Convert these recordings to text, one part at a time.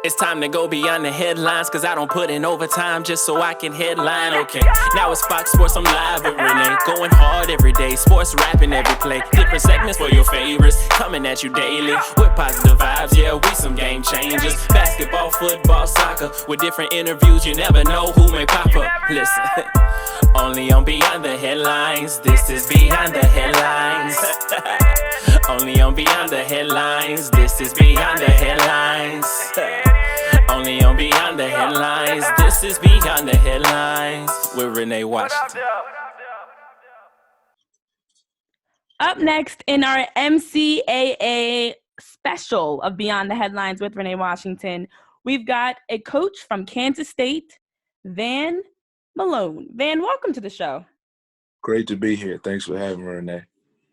It's time to go beyond the headlines, cause I don't put in overtime just so I can headline. Okay, now it's Fox Sports, I'm live with Renee. Going hard every day, sports rapping every play. Different segments for your favorites, coming at you daily with positive vibes, yeah, we some game changers. Basketball, football, soccer, with different interviews, you never know who may pop up. Listen, only on Beyond the Headlines, this is Beyond the Headlines. Only on Beyond the Headlines, this is Beyond the Headlines. Only on Beyond the Headlines, this is Beyond the Headlines with Renee Washington. Up next in our NCAA special of Beyond the Headlines with Renee Washington, we've got a coach from Kansas State, Van Malone. Van, welcome to the show. Great to be here. Thanks for having me, Renee.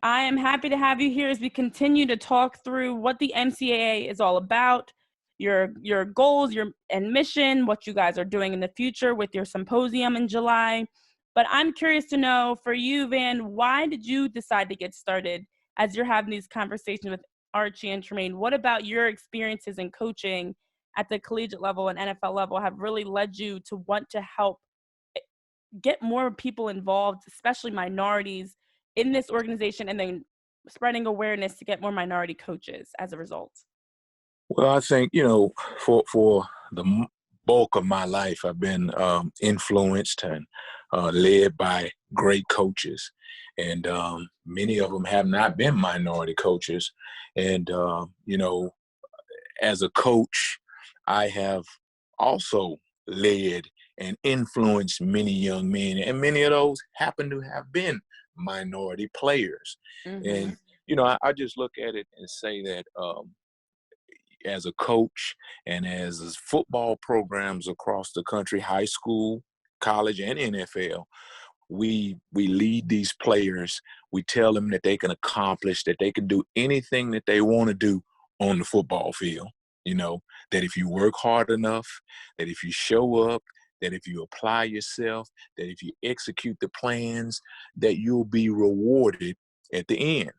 I am happy to have you here as we continue to talk through what the NCAA is all about, your goals, and mission, what you guys are doing in the future with your symposium in July. But I'm curious to know, for you, Van, why did you decide to get started as you're having these conversations with Archie and Tremaine? What about your experiences in coaching at the collegiate level and NFL level have really led you to want to help get more people involved, especially minorities, in this organization, and then spreading awareness to get more minority coaches as a result? Well, I think, for the bulk of my life, I've been influenced and led by great coaches. And many of them have not been minority coaches. And, as a coach, I have also led and influenced many young men. And many of those happen to have been minority players. Mm-hmm. And, I just look at it and say that as a coach and as football programs across the country, high school, college, and NFL, we lead these players. We tell them that they can accomplish, that they can do anything that they want to do on the football field. That if you work hard enough, that if you show up, that if you apply yourself, that if you execute the plans, that you'll be rewarded at the end.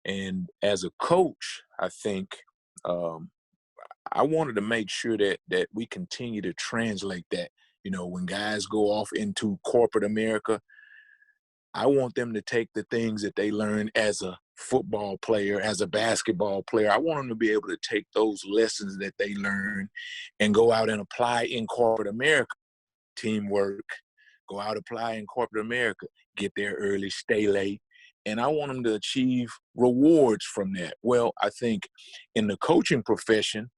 And as a coach, I think I wanted to make sure that we continue to translate that. When guys go off into corporate America, I want them to take the things that they learn as a football player, as a basketball player. I want them to be able to take those lessons that they learn and go out and apply in corporate America. Teamwork, go out, apply in corporate America, get there early, stay late. And I want them to achieve rewards from that. Well, I think in the coaching profession,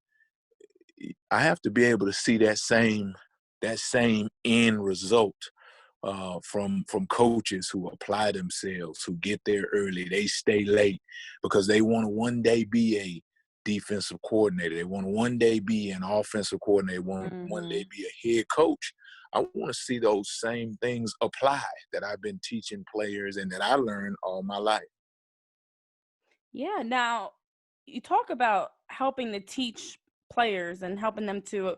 I have to be able to see that same end result from coaches who apply themselves, who get there early, they stay late because they want to one day be a defensive coordinator. They want to one day be an offensive coordinator. They want to one day be a head coach. I want to see those same things apply that I've been teaching players and that I learned all my life. Yeah. Now, you talk about helping to teach players and helping them to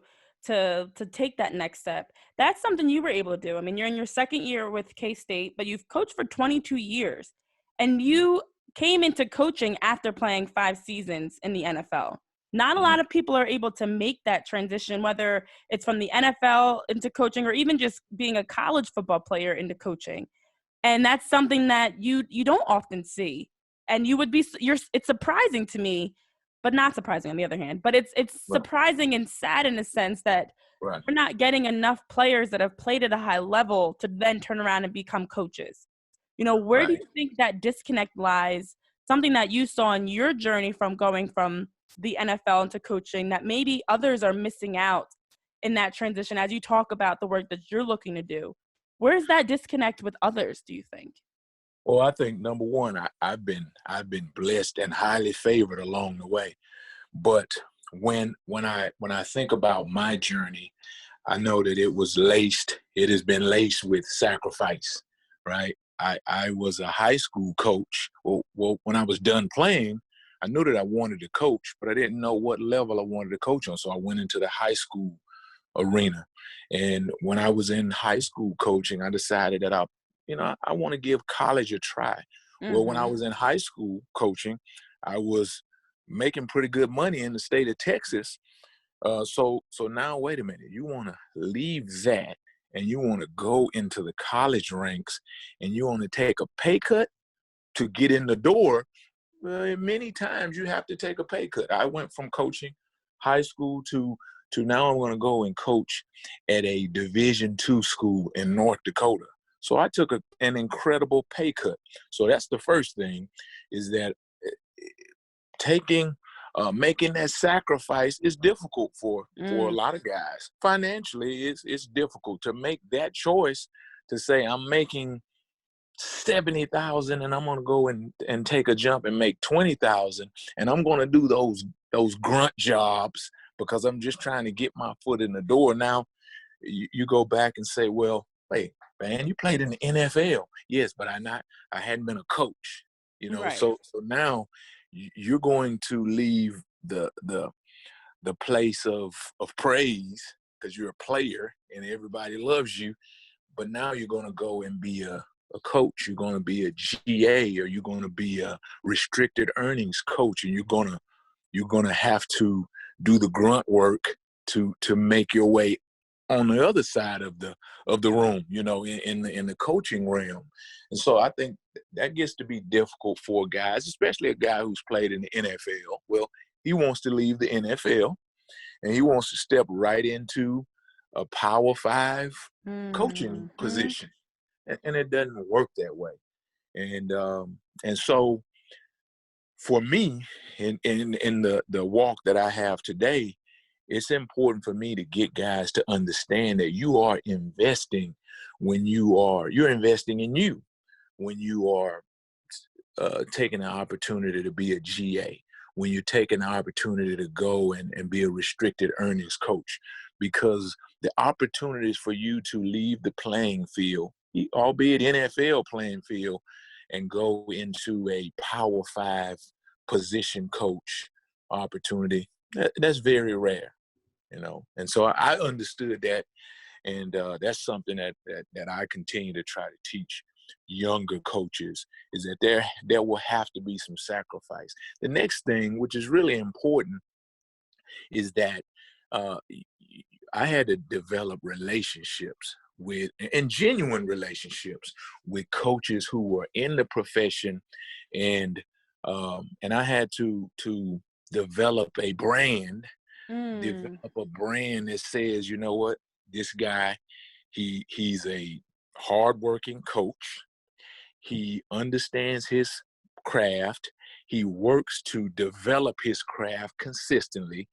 take that next step. That's something you were able to do. I mean, you're in your second year with K-State, but you've coached for 22 years, and you came into coaching after playing 5 seasons in the NFL. Not a lot of people are able to make that transition, whether it's from the NFL into coaching or even just being a college football player into coaching. And that's something that you don't often see. And it's surprising to me, but not surprising on the other hand. But it's surprising and sad in a sense that we're not getting enough players that have played at a high level to then turn around and become coaches. Where do you think that disconnect lies? Something that you saw in your journey from going from the NFL into coaching that maybe others are missing out in that transition as you talk about the work that you're looking to do. Where's that disconnect with others, do you think? Well, I think number one, I've been blessed and highly favored along the way. But when I think about my journey, I know that it has been laced with sacrifice, right? I was a high school coach. Well, when I was done playing, I knew that I wanted to coach, but I didn't know what level I wanted to coach on. So I went into the high school arena. And when I was in high school coaching, I decided that I want to give college a try. Mm-hmm. Well, when I was in high school coaching, I was making pretty good money in the state of Texas, So now wait a minute. You want to leave that and you want to go into the college ranks and you want to take a pay cut to get in the door. Many times you have to take a pay cut. I went from coaching high school to now I'm going to go and coach at a Division II school in North Dakota. So I took an incredible pay cut. So that's the first thing, is that making that sacrifice is difficult for a lot of guys. Financially, it's difficult to make that choice to say, I'm making $70,000 and I'm going to go and take a jump and make $20,000, and I'm going to do those grunt jobs because I'm just trying to get my foot in the door. Now you go back and say, well, hey man, you played in the NFL. Yes, but I hadn't been a coach, Right. So now you're going to leave the place of praise because you're a player and everybody loves you, but now you're going to go and be a coach. You're going to be a GA, or you're going to be a restricted earnings coach, and you're going to have to do the grunt work to make your way on the other side of the room, in the coaching realm. And so I think that gets to be difficult for guys, especially a guy who's played in the NFL. Well, he wants to leave the NFL and he wants to step right into a Power 5 coaching position. And it doesn't work that way. And so for me, in the walk that I have today, it's important for me to get guys to understand that you are investing you're investing in you when you are taking the opportunity to be a GA, when you're taking the opportunity to go and be a restricted earnings coach, because the opportunities for you to leave the playing field, albeit NFL playing field, and go into a Power 5 position coach opportunity, that's very rare, And so I understood that, and that's something that I continue to try to teach younger coaches, is that there will have to be some sacrifice. The next thing, which is really important, is that I had to develop relationships and genuine relationships with coaches who were in the profession, and I had to develop a brand, that says, you know what, this guy, he's a hardworking coach. He understands his craft. He works to develop his craft consistently.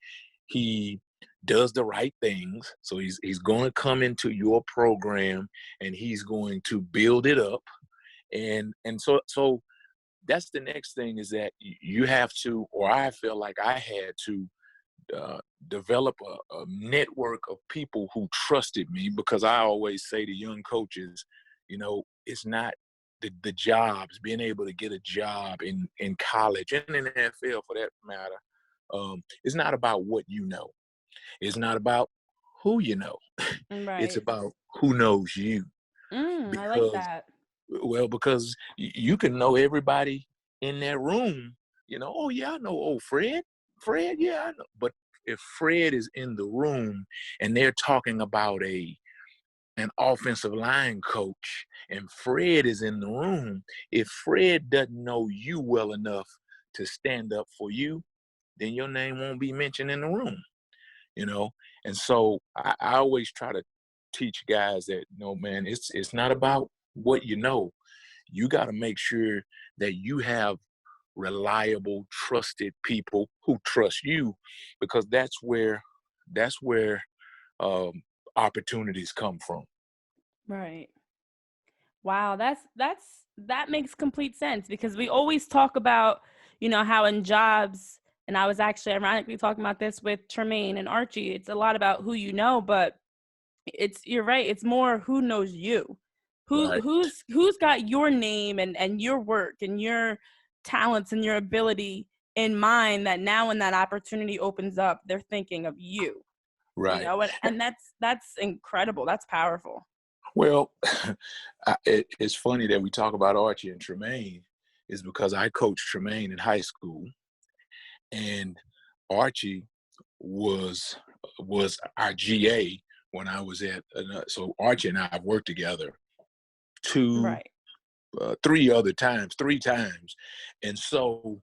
He does the right things. So he's going to come into your program and he's going to build it up. And so that's the next thing, is that you have to, or I feel like I had to develop a network of people who trusted me, because I always say to young coaches, it's not the jobs, being able to get a job in college and in the NFL for that matter. It's not about what you know. It's not about who you know. Right. It's about who knows you. I like that. Because you can know everybody in that room. Oh yeah, I know old Fred. Fred, yeah, I know. But if Fred is in the room and they're talking about an offensive line coach, and Fred is in the room, if Fred doesn't know you well enough to stand up for you, then your name won't be mentioned in the room, And so I always try to teach guys that, no, man, it's not about what you know. You got to make sure that you have reliable, trusted people who trust you, because that's where opportunities come from. Right. Wow, that makes complete sense, because we always talk about, how in jobs, and I was actually ironically talking about this with Tremaine and Archie, it's a lot about who you know, but you're right, it's more who knows you. Right. Who's got your name and your work and your talents and your ability in mind, that now when that opportunity opens up, they're thinking of you. Right. And that's incredible. That's powerful. Well, it's funny that we talk about Archie and Tremaine, is because I coached Tremaine in high school, and Archie was was our GA when I was at, so Archie and I have worked together Right. three times. And so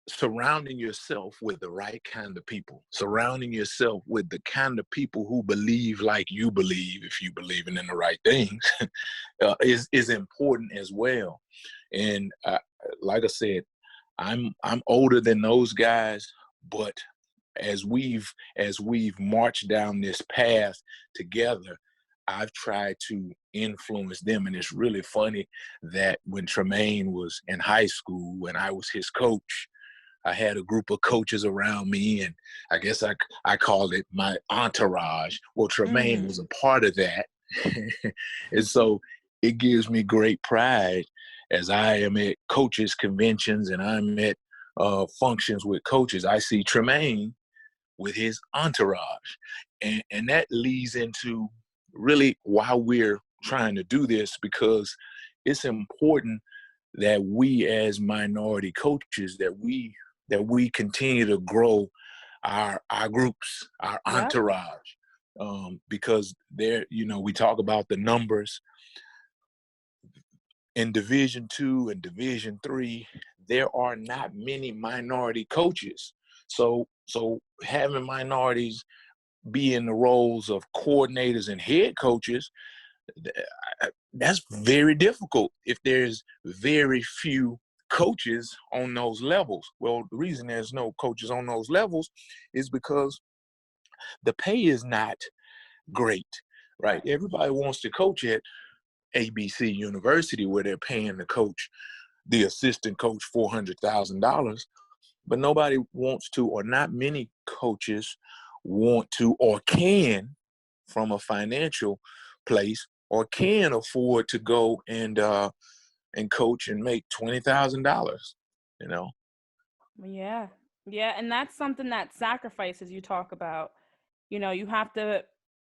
surrounding yourself with the right kind of people, surrounding yourself with the kind of people who believe like you believe, if you believe in the right things, is important as well. And like I said, I'm older than those guys, but as we've marched down this path together, I've tried to influence them. And it's really funny that when Tremaine was in high school and I was his coach, I had a group of coaches around me, and I guess I called it my entourage. Well, Tremaine was a part of that. And so it gives me great pride as I am at coaches' conventions and I'm at functions with coaches. I see Tremaine with his entourage. And that leads into really why we're trying to do this, because it's important that we as minority coaches, that we continue to grow our groups, our entourage, because there, we talk about the numbers in Division II and Division III. There are not many minority coaches, so having minorities be in the roles of coordinators and head coaches, that's very difficult if there's very few coaches on those levels. Well, the reason there's no coaches on those levels is because the pay is not great, right? Everybody wants to coach at ABC University, where they're paying the assistant coach $400,000, but nobody wants to, or not many coaches want to or can, from a financial place, or can afford to go and coach and make $20,000, Yeah. Yeah. And that's something that sacrifices you talk about. You have to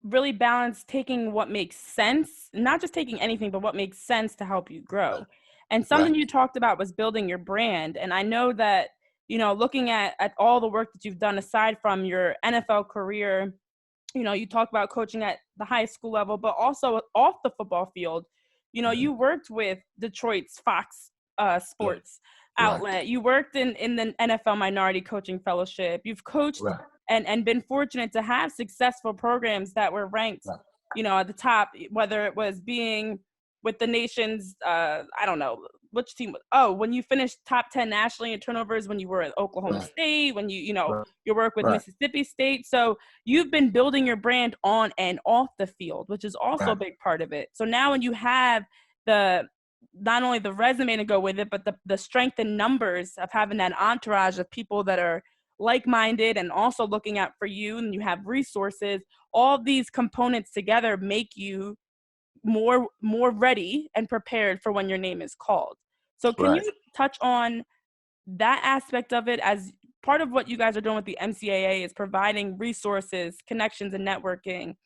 really balance taking what makes sense, not just taking anything, but what makes sense to help you grow. And something you talked about was building your brand. And I know that, looking at all the work that you've done aside from your NFL career, you talk about coaching at the high school level, but also off the football field. You worked with Detroit's Fox Sports outlet. You worked in the NFL Minority Coaching Fellowship. You've coached and been fortunate to have successful programs that were ranked, at the top, whether it was being with the nation's, I don't know, which team? Oh, when you finished top 10 nationally in turnovers, when you were at Oklahoma State, when your work with Mississippi State. So you've been building your brand on and off the field, which is also a big part of it. So now when you have not only the resume to go with it, but the strength in numbers of having that entourage of people that are like-minded and also looking out for you, and you have resources, all these components together make you more ready and prepared for when your name is called. So can you touch on that aspect of it? As part of what you guys are doing with the NCAA is providing resources, connections, and networking,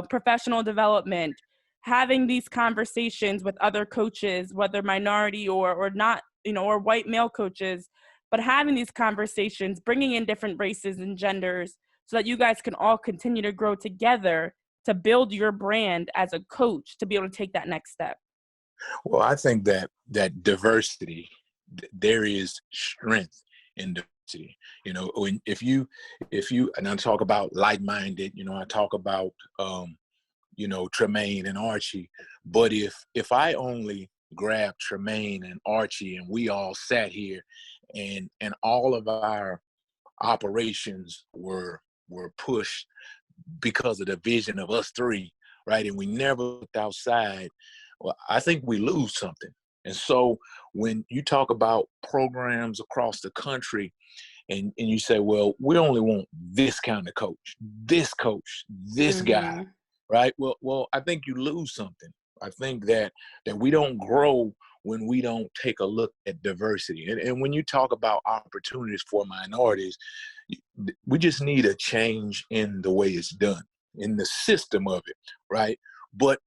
professional development, having these conversations with other coaches, whether minority or not, or white male coaches, but having these conversations, bringing in different races and genders so that you guys can all continue to grow together to build your brand as a coach to be able to take that next step. Well, I think that diversity, there is strength in diversity. If you, and I talk about like-minded, I talk about, Tremaine and Archie, but if I only grabbed Tremaine and Archie and we all sat here and all of our operations were pushed because of the vision of us three, right? And we never looked outside. Well, I think we lose something. And so when you talk about programs across the country and you say, well, we only want this kind of coach, this guy, right? Well, I think you lose something. I think that we don't grow when we don't take a look at diversity. And when you talk about opportunities for minorities, we just need a change in the way it's done, in the system of it, right? But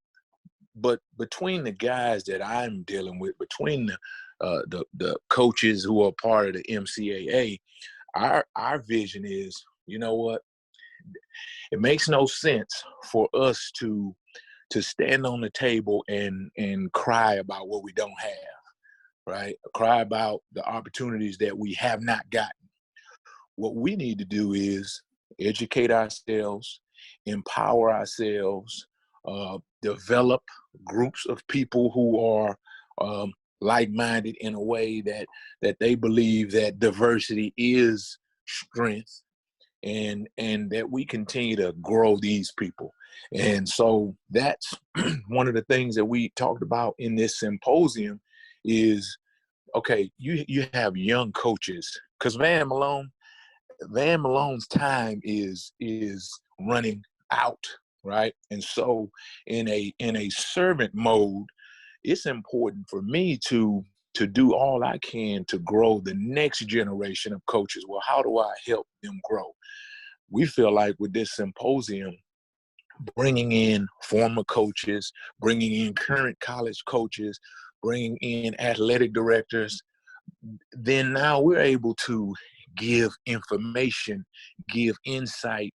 between the guys that I'm dealing with, between the coaches who are part of the MCAA, our vision is, you know what? it makes no sense for us to stand on the table and cry about what we don't have, right? Cry about the opportunities that we have not gotten. What we need to do is educate ourselves, empower ourselves, develop groups of people who are like-minded in a way that they believe that diversity is strength, and that we continue to grow these people. And so that's one of the things that we talked about in this symposium is, okay, you have young coaches, because Van Malone's time is running out, right? And so in a servant mode, it's important for me to do all I can to grow the next generation of coaches. Well, how do I help them grow? We feel like with this symposium, bringing in former coaches, bringing in current college coaches, bringing in athletic directors, then now we're able to give information, give insight,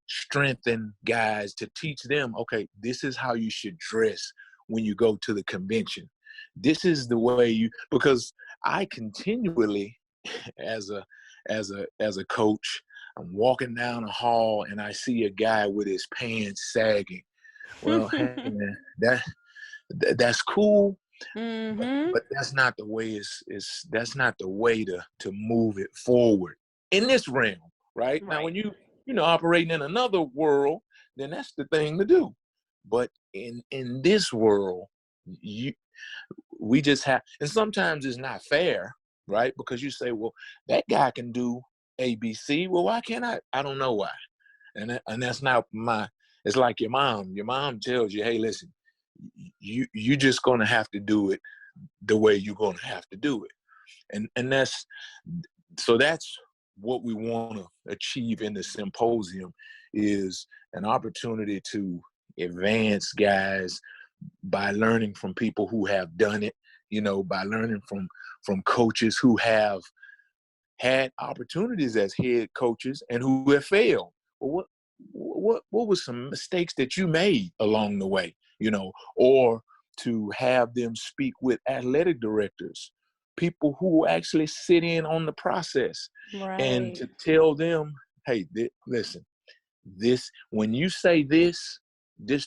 strengthen guys to teach them, okay, this is how you should dress when you go to the convention. This is the way because I continually, as a coach, I'm walking down the hall and I see a guy with his pants sagging. Well, hey man, that's cool, but that's not the way that's not the way to move it forward in this realm, right? Now, when you operating in another world, then that's the thing to do. But in this world, we just have, and sometimes it's not fair, right? Because you say, well, that guy can do ABC. Well, why can't I? I don't know why. And that's not it's like your mom. Your mom tells you, hey, listen, you just going to have to do it the way you're going to have to do it. And that's what we want to achieve in the symposium, is an opportunity to advance guys by learning from people who have done it, by learning from coaches who have had opportunities as head coaches and who have failed. Well, what were some mistakes that you made along the way, or to have them speak with athletic directors, people who actually sit in on the process, and to tell them, hey, listen, when you say this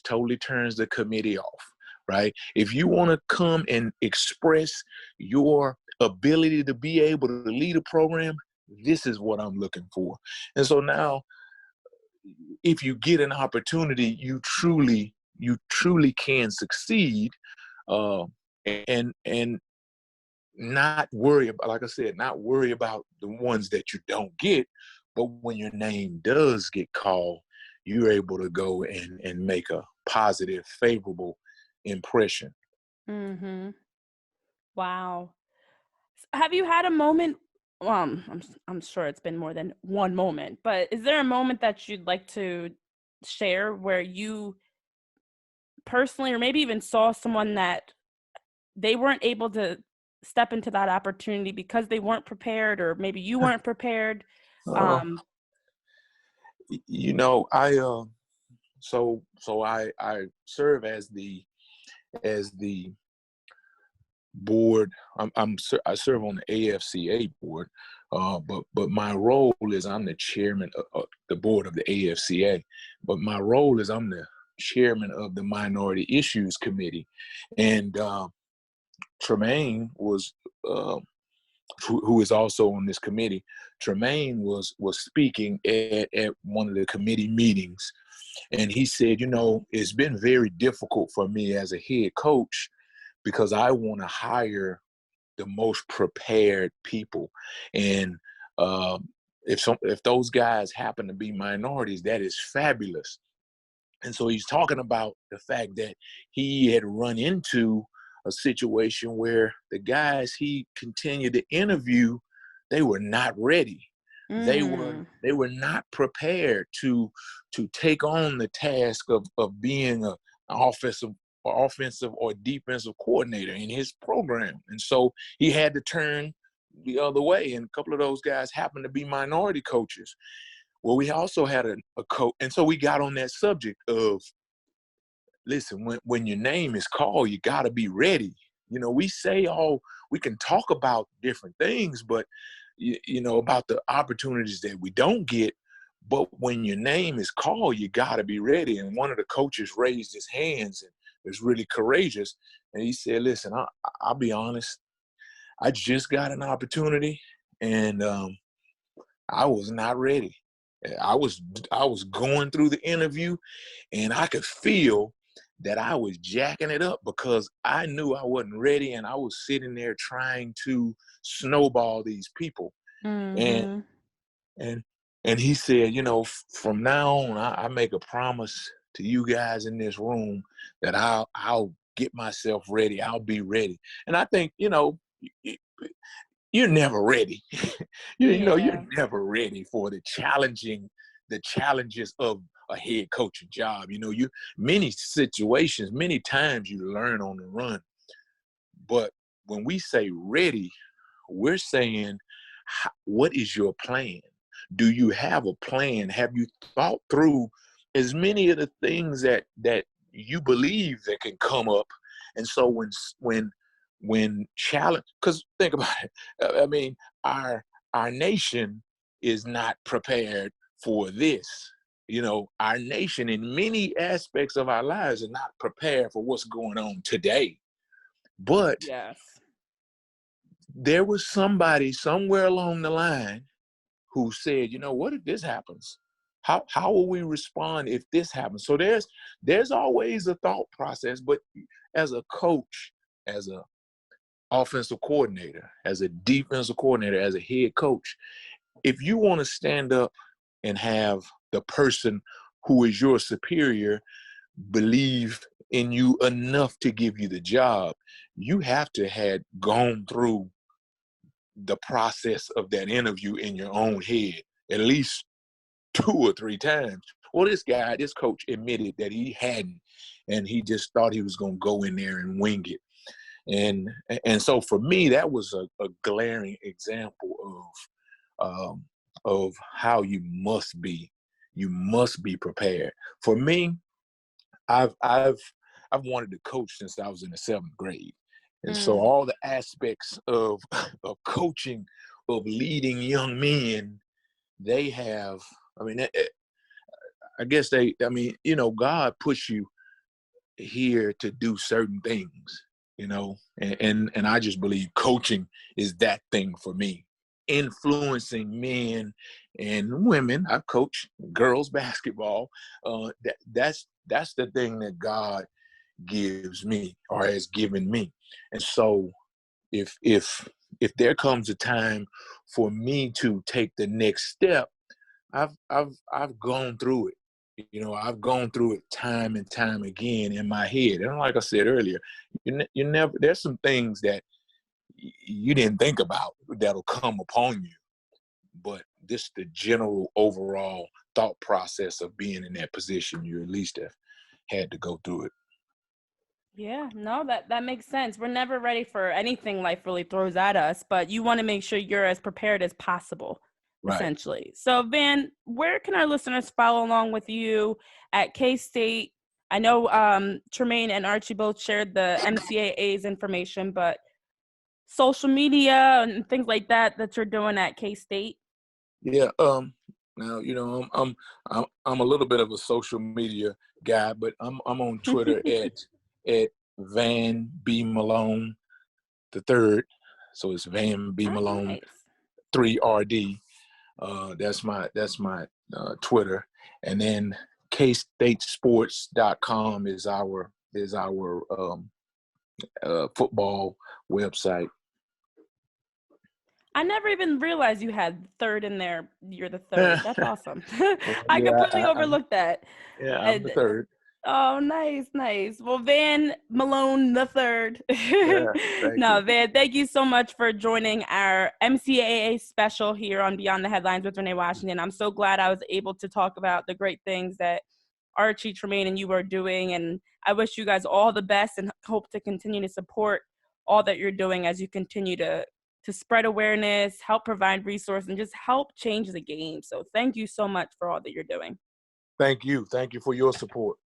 totally turns the committee off, right? If you want to come and express your ability to be able to lead a program, this is what I'm looking for. And so now, if you get an opportunity, you truly can succeed, and not worry about, like I said, not worry about the ones that you don't get, but when your name does get called, you're able to go and make a positive, favorable impression. Wow. Have you had a moment? I'm sure it's been more than one moment, but is there a moment that you'd like to share where you personally, or maybe even saw someone that they weren't able to step into that opportunity because they weren't prepared, or maybe you weren't prepared? I serve as the board. I serve on the AFCA board, but my role is I'm the chairman of the board of the AFCA. But my role is I'm the chairman of the Minority Issues Committee, and Tremaine was, who is also on this committee. Tremaine was speaking at one of the committee meetings, and he said, it's been very difficult for me as a head coach, because I want to hire the most prepared people. And if those guys happen to be minorities, that is fabulous. And so he's talking about the fact that he had run into a situation where the guys he continued to interview, they were not ready. They were not prepared to take on the task of being an offensive or defensive coordinator in his program. And so he had to turn the other way. And a couple of those guys happened to be minority coaches. Well, we also had a coach, and so we got on that subject of, listen, when your name is called, you got to be ready. We can talk about different things, but about the opportunities that we don't get. But when your name is called, you got to be ready. And one of the coaches raised his hands and was really courageous. And he said, listen, I'll be honest. I just got an opportunity, and I was not ready. I was going through the interview, and I could feel that I was jacking it up because I knew I wasn't ready, and I was sitting there trying to snowball these people. Mm-hmm. And he said, from now on, I make a promise to you guys in this room that I'll get myself ready. I'll be ready. And I think, you're never ready. You're never ready for the challenges of a head coaching job. Many situations, many times you learn on the run. But when we say ready, we're saying, what is your plan? Do you have a plan? Have you thought through as many of the things that you believe that can come up? And so when challenge, because think about it. I mean, our nation is not prepared for this. Our nation in many aspects of our lives are not prepared for what's going on today. But Yes. there was somebody somewhere along the line who said, what if this happens? How will we respond if this happens? So there's always a thought process, but as a coach, as a offensive coordinator, as a defensive coordinator, as a head coach, if you want to stand up and have the person who is your superior believe in you enough to give you the job, you have to have gone through the process of that interview in your own head at least 2 or 3 times. Well, this coach admitted that he hadn't, and he just thought he was going to go in there and wing it. And so for me, that was a glaring example of how you must be prepared. For me, I've wanted to coach since I was in the 7th grade. And so all the aspects of coaching, of leading young men, they have, I guess God puts you here to do certain things, and I just believe coaching is that thing for me. Influencing men and women. I coach girls basketball. That's the thing that God gives me or has given me. And so if there comes a time for me to take the next step, I've gone through it. I've gone through it time and time again in my head. And like I said earlier, you never, there's some things that you didn't think about that'll come upon you. But this the general overall thought process of being in that position. You at least have had to go through it. Yeah, no, that makes sense. We're never ready for anything life really throws at us, but you want to make sure you're as prepared as possible, Right. essentially. So, Van, where can our listeners follow along with you at K-State? I know Tremaine and Archie both shared the NCAA's information, but social media and things like that you're doing at K-State? Yeah. Now, I'm a little bit of a social media guy, but I'm on Twitter at Van B Malone the third. So it's Van B Malone Nice. 3RD. That's my Twitter. And then kstatesports.com is our football website. I never even realized you had third in there. You're the third. That's awesome. I completely overlooked that. Yeah, I'm the third. Oh, nice. Well, Van Malone the third. Yeah, No, Van, thank you so much for joining our NCAA special here on Beyond the Headlines with Renee Washington. I'm so glad I was able to talk about the great things that Archie, Tremaine, and you are doing. And I wish you guys all the best and hope to continue to support all that you're doing as you continue to to spread awareness, help provide resources, and just help change the game. So thank you so much for all that you're doing. Thank you. Thank you for your support.